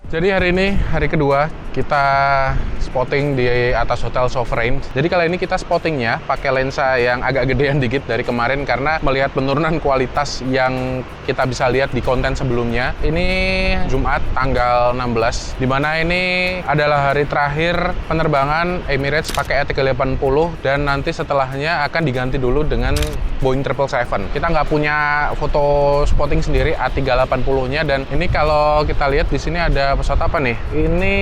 Jadi hari ini hari kedua kita spotting di atas Hotel Sovereign. Jadi kali ini kita spottingnya pakai lensa yang agak gedean dikit dari kemarin karena melihat penurunan kualitas yang kita bisa lihat di konten sebelumnya. Ini Jumat tanggal 16, dimana ini adalah hari terakhir penerbangan Emirates pakai A380 dan nanti setelahnya akan diganti dulu dengan Boeing 777. Kita nggak punya foto spotting sendiri A380-nya, dan ini kalau kita lihat di sini ada pesawat apa nih? Ini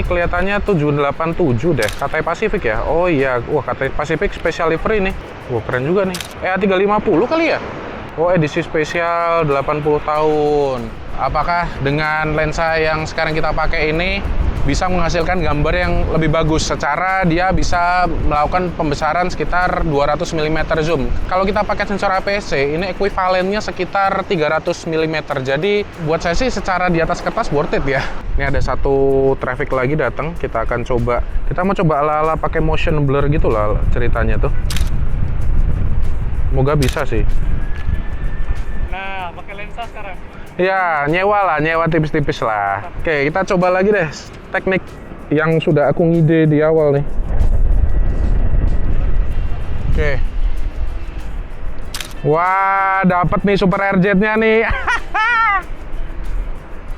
kelihatannya 787 deh, Cathay Pacific ya? Oh iya, wah Cathay Pacific Special Livery nih. Wah keren juga nih. A350 kali ya? Oh edisi spesial 80 tahun. Apakah dengan lensa yang sekarang kita pakai ini bisa menghasilkan gambar yang lebih bagus? Secara dia bisa melakukan pembesaran sekitar 200 mm zoom. Kalau kita pakai sensor APS-C, ini ekuivalennya sekitar 300 mm. Jadi buat saya sih secara di atas kertas worth it ya. Ini ada satu traffic lagi datang, kita akan coba. Kita mau coba ala-ala pakai motion blur gitu lah ceritanya tuh. Semoga bisa sih. Nah, pakai lensa sekarang. Ya, nyewa tipis-tipis lah. Oke, kita coba lagi deh teknik yang sudah aku ngide di awal nih. Oke. Wah, dapat nih Super RZ-nya nih.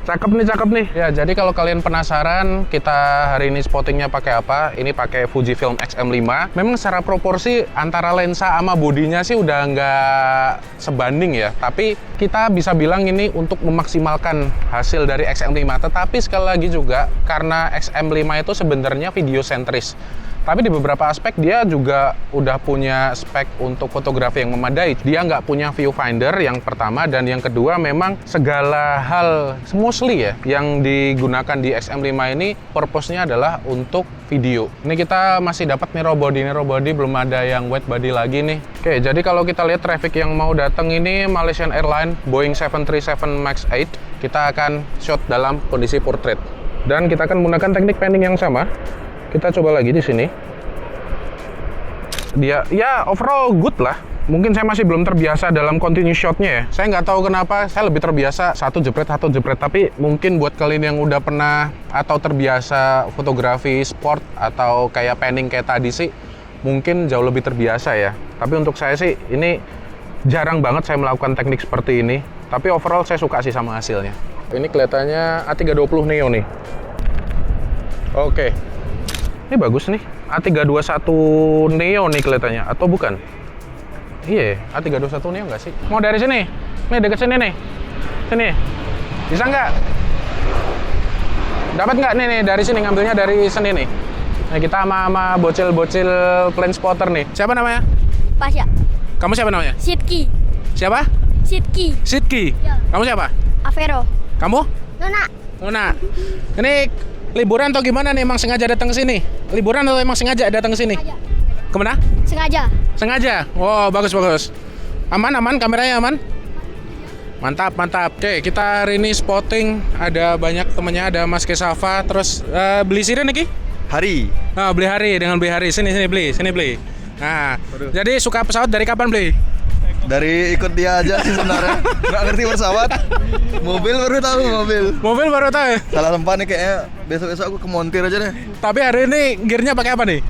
Cakep nih. Ya, jadi kalau kalian penasaran kita hari ini spottingnya pakai apa, ini pakai Fujifilm X-M5. Memang secara proporsi antara lensa sama bodinya sih udah nggak sebanding ya. Tapi kita bisa bilang ini untuk memaksimalkan hasil dari X-M5. Tetapi sekali lagi juga, karena X-M5 itu sebenarnya video sentris. Tapi di beberapa aspek dia juga udah punya spek untuk fotografi yang memadai. Dia nggak punya viewfinder yang pertama, dan yang kedua memang segala hal smoothly ya yang digunakan di XM5 ini purpose-nya adalah untuk video. Ini kita masih dapat narrow body, belum ada yang wide body lagi nih. Oke, jadi kalau kita lihat traffic yang mau datang ini Malaysian Airlines Boeing 737 MAX 8, kita akan shot dalam kondisi portrait. Dan kita akan menggunakan teknik panning yang sama. Kita coba lagi di sini. Dia, ya overall good lah. Mungkin saya masih belum terbiasa dalam continuous shot-nya ya. Saya nggak tahu kenapa, saya lebih terbiasa satu jepret. Tapi mungkin buat kalian yang udah pernah atau terbiasa fotografi sport atau kayak panning kayak tadi sih, mungkin jauh lebih terbiasa ya. Tapi untuk saya sih, ini jarang banget saya melakukan teknik seperti ini. Tapi overall saya suka sih sama hasilnya. Ini kelihatannya A320 Neo nih. Oke. Ini bagus nih, A321 Neo nih kelihatannya, atau bukan? Iya, A321 Neo nggak sih? Mau dari sini? Nih, deket sini nih. Sini. Bisa nggak? Dapat nggak nih, dari sini, ngambilnya dari sini nih. Nah, kita sama bocil-bocil plane spotter nih. Siapa namanya? Pasya. Kamu siapa namanya? Sidki. Siapa? Sidki. Ya. Kamu siapa? Avero. Kamu? Nona. Ini liburan atau gimana nih? Emang sengaja datang ke sini? Liburan atau emang sengaja datang ke sini? Kemana? Sengaja. Wow, bagus. Aman, kameranya aman? Mantap. Oke, kita hari ini spotting ada banyak temennya, ada Mas Kesafa, terus beli sirin nih Ki? Hari. Nah, beli hari. Sini beli. Nah, Waduh. jadi suka pesawat dari kapan beli? Dari ikut dia aja sih sebenarnya. Nggak ngerti pesawat. Mobil baru tahu. Mobil baru tahu ya? Salah tempat nih kayaknya. Besok aku ke montir aja deh. Tapi hari ini gearnya pakai apa nih?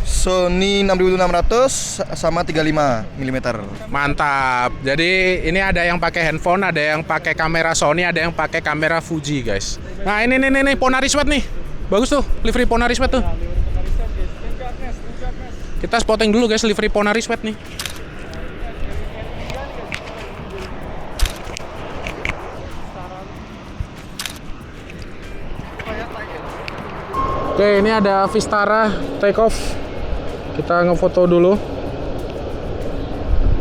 Sony 6600 sama 35 mm. Mantap. Jadi ini ada yang pakai handphone, ada yang pakai kamera Sony, ada yang pakai kamera Fuji, guys. Nah, ini Ponari Sweat nih. Bagus tuh, livery Ponari Sweat tuh. Kita spotting dulu guys, livery Ponari Sweat nih. Oke, ini ada Vistara take off. Kita ngefoto dulu.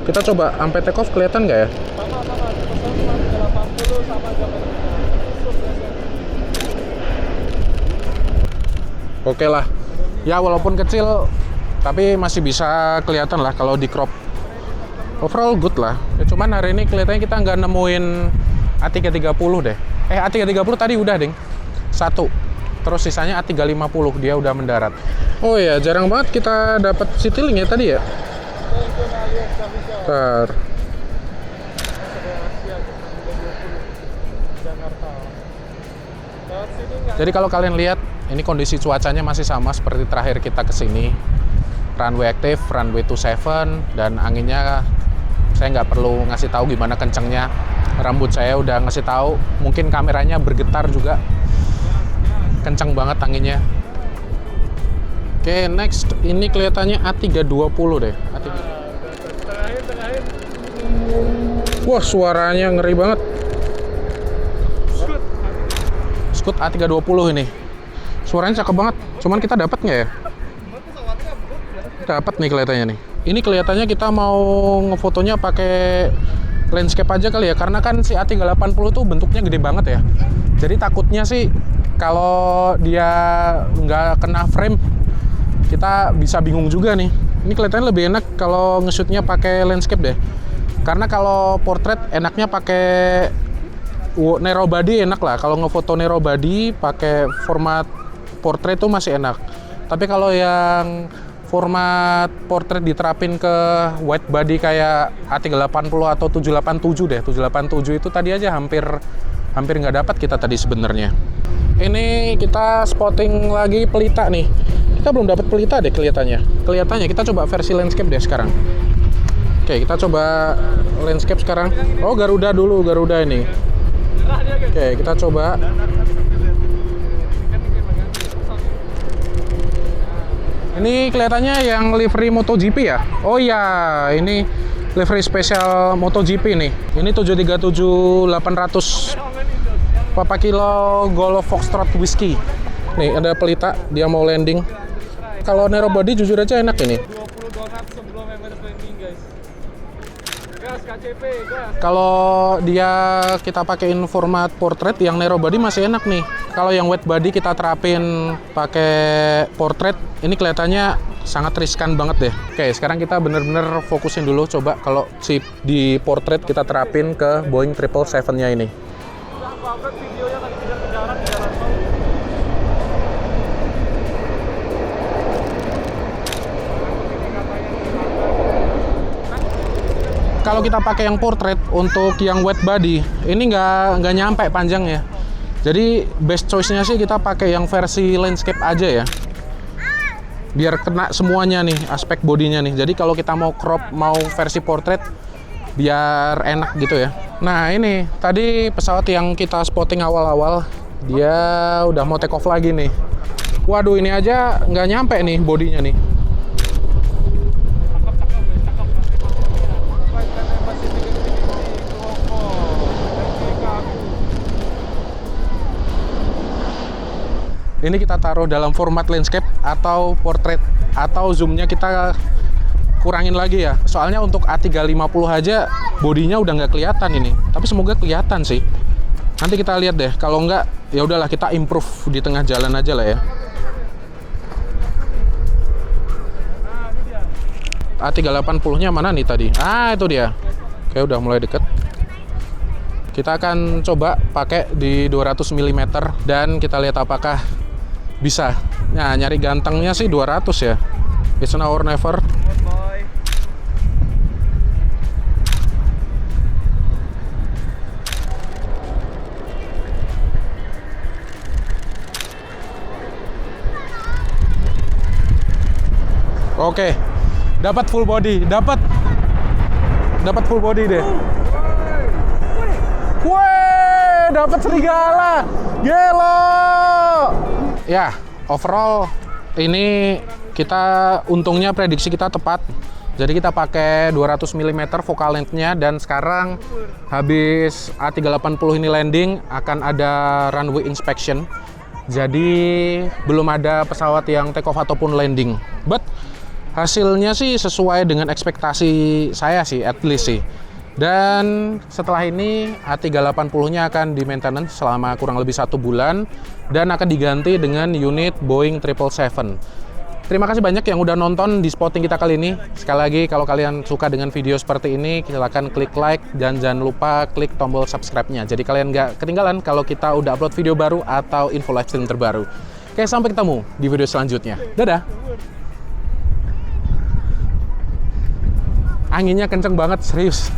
Kita coba sampai take off kelihatan nggak ya? Oke lah. Ya walaupun kecil, tapi masih bisa kelihatan lah kalau di crop. Overall good lah. Ya, cuman hari ini kelihatannya kita nggak nemuin A330 deh. A330 tadi udah ding. Satu. Terus sisanya A350, dia udah mendarat. Oh iya, jarang banget kita dapat Citylink ya tadi ya. Bentar. Jadi kalau kalian lihat, ini kondisi cuacanya masih sama seperti terakhir kita kesini. Runway aktif, runway 27, dan anginnya saya nggak perlu ngasih tahu gimana kencengnya. Rambut saya udah ngasih tahu, mungkin kameranya bergetar juga. Kenceng banget anginnya. Oke, next. Ini kelihatannya A320 deh. Wah, suaranya ngeri banget. Scoot A320 ini. Suaranya cakep banget. Cuman kita dapat nggak ya? Dapat nih kelihatannya nih. Ini kelihatannya kita mau ngefotonya pakai landscape aja kali ya, karena kan si A380 tuh bentuknya gede banget ya. Jadi takutnya sih kalau dia nggak kena frame, kita bisa bingung juga nih. Ini kelihatannya lebih enak kalau nge-shootnya pakai landscape deh. Karena kalau portrait enaknya pakai narrow body enak lah. Kalau ngefoto narrow body pakai format portrait tuh masih enak. Tapi kalau yang format portrait diterapin ke wide body kayak A380 atau 787 deh. 787 itu tadi aja hampir nggak dapat kita tadi sebenarnya. Ini kita spotting lagi pelita nih. Kita belum dapat pelita deh kelihatannya. Kelihatannya kita coba versi landscape deh sekarang. Oke, kita coba landscape sekarang. Oh, Garuda dulu, Garuda ini. Oke, kita coba. Ini kelihatannya yang livery MotoGP ya? Oh iya, ini livery spesial MotoGP nih. Ini 737-800 Papa Kilo Golf Foxtrot Whiskey. Nih, ada pelita, dia mau landing. Kalau narrow body jujur aja enak ini. 20 sebelum Everest landing, guys. Gas KCP, gas. Kalau dia kita pakein format portrait yang narrow body masih enak nih. Kalau yang wide body kita terapin pakai portrait, ini kelihatannya sangat riskan banget deh. Oke, sekarang kita bener-bener fokusin dulu. Coba kalau si di portrait kita terapin ke Boeing 777-nya ini. Upload videonya tadi kejar-kejaran di jalan tol. Kalau kita pakai yang portrait untuk yang wide body, ini nggak nyampe panjangnya. Jadi best choice-nya sih kita pakai yang versi landscape aja ya. Biar kena semuanya nih, aspek bodinya nih. Jadi kalau kita mau crop, mau versi portrait, biar enak gitu ya. Nah ini, tadi pesawat yang kita spotting awal-awal, dia udah mau take off lagi nih. Waduh, ini aja nggak nyampe nih bodinya nih. Ini kita taruh dalam format landscape atau portrait, atau zoomnya kita kurangin lagi ya. Soalnya untuk A350 aja bodinya udah nggak kelihatan ini. Tapi semoga kelihatan sih. Nanti kita lihat deh. Kalau nggak, ya udahlah kita improve di tengah jalan aja lah ya. A380-nya mana nih tadi? Ah, itu dia. Oke, udah mulai deket. Kita akan coba pakai di 200 mm dan kita lihat apakah bisa. Nah, nyari gantengnya sih 200 ya. It's now or never. Oke. Dapat full body, dapat full body deh. Wih, dapat serigala. Gelo. Ya, overall ini kita untungnya prediksi kita tepat. Jadi kita pakai 200 mm focal length-nya dan sekarang habis A380 ini landing akan ada runway inspection. Jadi belum ada pesawat yang take off ataupun landing. But hasilnya sih sesuai dengan ekspektasi saya sih, at least sih. Dan setelah ini A380-nya akan di maintenance selama kurang lebih 1 bulan dan akan diganti dengan unit Boeing 777. Terima kasih banyak yang udah nonton di spotting kita kali ini. Sekali lagi, kalau kalian suka dengan video seperti ini, silakan klik like dan jangan lupa klik tombol subscribe-nya. Jadi kalian nggak ketinggalan kalau kita udah upload video baru atau info live stream terbaru. Oke, sampai ketemu di video selanjutnya. Dadah! Anginnya kenceng banget, serius.